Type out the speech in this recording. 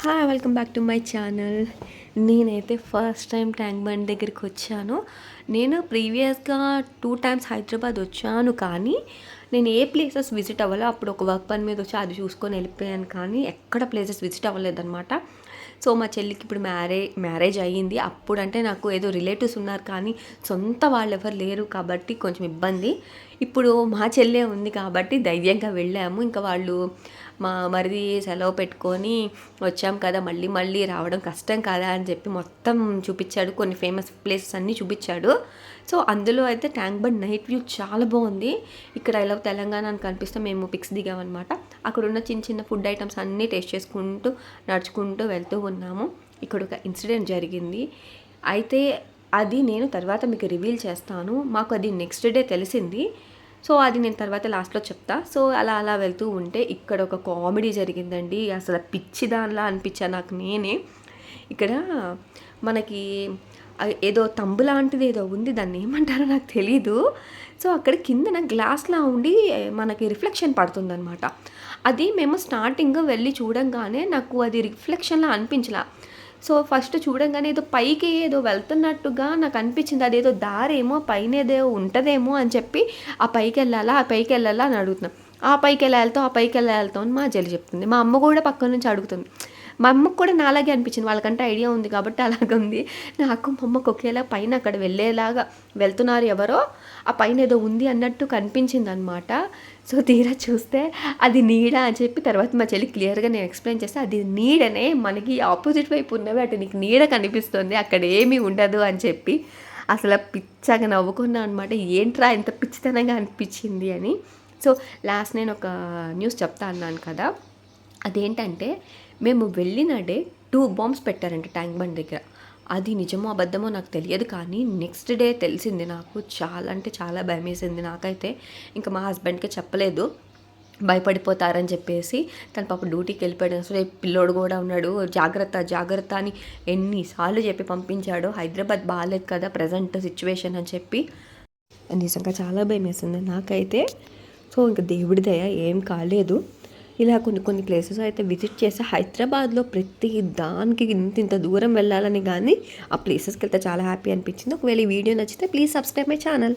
Hi welcome back to my channel. నేనైతే first time tank bund దగ్గరికి వచ్చాను. నేను ప్రీవియస్గా 2 టైమ్స్ హైదరాబాద్ వచ్చాను, కానీ నేను ఏ ప్లేసెస్ విజిట్ అవ్వాలో అప్పుడు ఒక వర్క్ పని మీద వచ్చి అది చూసుకొని వెళ్ళిపోయాను, కానీ ఎక్కడ ప్లేసెస్ విజిట్ అవ్వలేదన్నమాట. సో మా చెల్లికి ఇప్పుడు మ్యారేజ్ అయ్యింది. అప్పుడంటే నాకు ఏదో రిలేటివ్స్ ఉన్నారు, కానీ సొంత వాళ్ళు ఎవరు లేరు కాబట్టి కొంచెం ఇబ్బంది. ఇప్పుడు మా చెల్లె ఉంది కాబట్టి ధైర్యంగా వెళ్ళాము. ఇంకా వాళ్ళు మా మరిది సెలవు పెట్టుకొని వచ్చాం కదా, మళ్ళీ మళ్ళీ రావడం కష్టం కదా అని చెప్పి మొత్తం చూపించాడు. కొన్ని ఫేమస్ ప్లేసెస్ అన్నీ చూపించాడు. సో అందులో అయితే ట్యాంక్ బండ్ నైట్ వ్యూ చాలా బాగుంది. ఇక్కడ ఇలా తెలంగాణ అని కనిపిస్తే మేము పిక్స్ దిగామన్నమాట. అక్కడ ఉన్న చిన్న చిన్న ఫుడ్ ఐటమ్స్ అన్నీ టేస్ట్ చేసుకుంటూ నడుచుకుంటూ వెళ్తూ ఉన్నాము. ఇక్కడ ఒక ఇన్సిడెంట్ జరిగింది. అయితే అది నేను తర్వాత మీకు రివీల్ చేస్తాను. మాకు అది నెక్స్ట్ డే తెలిసింది. సో అది నేను తర్వాత లాస్ట్లో చెప్తా. సో అలా అలా వెళ్తూ ఉంటే ఇక్కడ ఒక కామెడీ జరిగిందండి. అసలు పిచ్చి దానిలా అనిపించాను నాకు నేనే. ఇక్కడ మనకి ఏదో తంబు లాంటిది ఏదో ఉంది, దాన్ని ఏమంటారో నాకు తెలీదు. సో అక్కడ కిందన గ్లాస్లా ఉండి మనకి రిఫ్లెక్షన్ పడుతుందన్నమాట. అది మేము స్టార్టింగ్ వెళ్ళి చూడంగానే నాకు అది రిఫ్లెక్షన్లా అనిపించలా. సో ఫస్ట్ చూడంగానే ఏదో పైకి ఏదో వెళ్తున్నట్టుగా నాకు అనిపించింది. అదేదో దారేమో పైన ఏదో ఉంటుందేమో అని చెప్పి ఆ పైకి వెళ్ళాలా అని అడుగుతున్నాం. ఆ పైకి ఎలా వెళ్తాం అని మా చెల్లి చెప్తుంది. మా అమ్మ కూడా పక్క నుంచి అడుగుతుంది. మా అమ్మకు కూడా నాలాగే అనిపించింది. వాళ్ళకంటే ఐడియా ఉంది కాబట్టి అలాగే ఉంది. నాకు మా అమ్మకు ఒకేలా పైన అక్కడ వెళ్ళేలాగా వెళ్తున్నారు ఎవరో, ఆ పైన ఏదో ఉంది అన్నట్టు కనిపించింది అనమాట. సో తీరా చూస్తే అది నీడ అని చెప్పి తర్వాత మా చెల్లి క్లియర్గా నేను ఎక్స్ప్లెయిన్ చేస్తే అది నీడనే, మనకి ఆపోజిట్ వైపు ఉన్నవి అటు నీకు నీడ కనిపిస్తుంది, అక్కడ ఏమీ ఉండదు అని చెప్పి అసలు పిచ్చగా నవ్వుకున్నా అనమాట. ఏంట్రా ఇంత పిచ్చితనంగా అనిపించింది అని. సో లాస్ట్ నేను ఒక న్యూస్ చెప్తా అన్నాను కదా, అదేంటంటే మేము వెళ్ళిన డే 2 బాంబ్స్ పెట్టారంట ట్యాంక్ బండ్ దగ్గర. అది నిజమో అబద్ధమో నాకు తెలియదు, కానీ నెక్స్ట్ డే తెలిసింది. నాకు చాలా అంటే చాలా భయం వేసింది నాకైతే. ఇంకా మా హస్బెండ్కి చెప్పలేదు, భయపడిపోతారని చెప్పేసి. తన పాప డ్యూటీకి వెళ్ళిపోయాడు. అసలు పిల్లోడు కూడా ఉన్నాడు. జాగ్రత్త అని ఎన్నిసార్లు చెప్పి పంపించాడు. హైదరాబాద్ బాగాలేదు కదా ప్రజెంట్ సిచ్యువేషన్ అని చెప్పి. నిజంగా చాలా భయం వేసింది నాకైతే. సో ఇంకా దేవుడి దయ ఏం కాలేదు. ఇలా కొన్ని ప్లేసెస్ అయితే విజిట్ చేసి హైదరాబాద్లో ప్రతి దానికి ఇంత దూరం వెళ్ళాలని, కానీ ఆ ప్లేసెస్కి వెళ్తే చాలా హ్యాపీ అనిపించింది. ఒకవేళ ఈ వీడియో నచ్చితే ప్లీజ్ సబ్స్క్రైబ్ మై ఛానల్.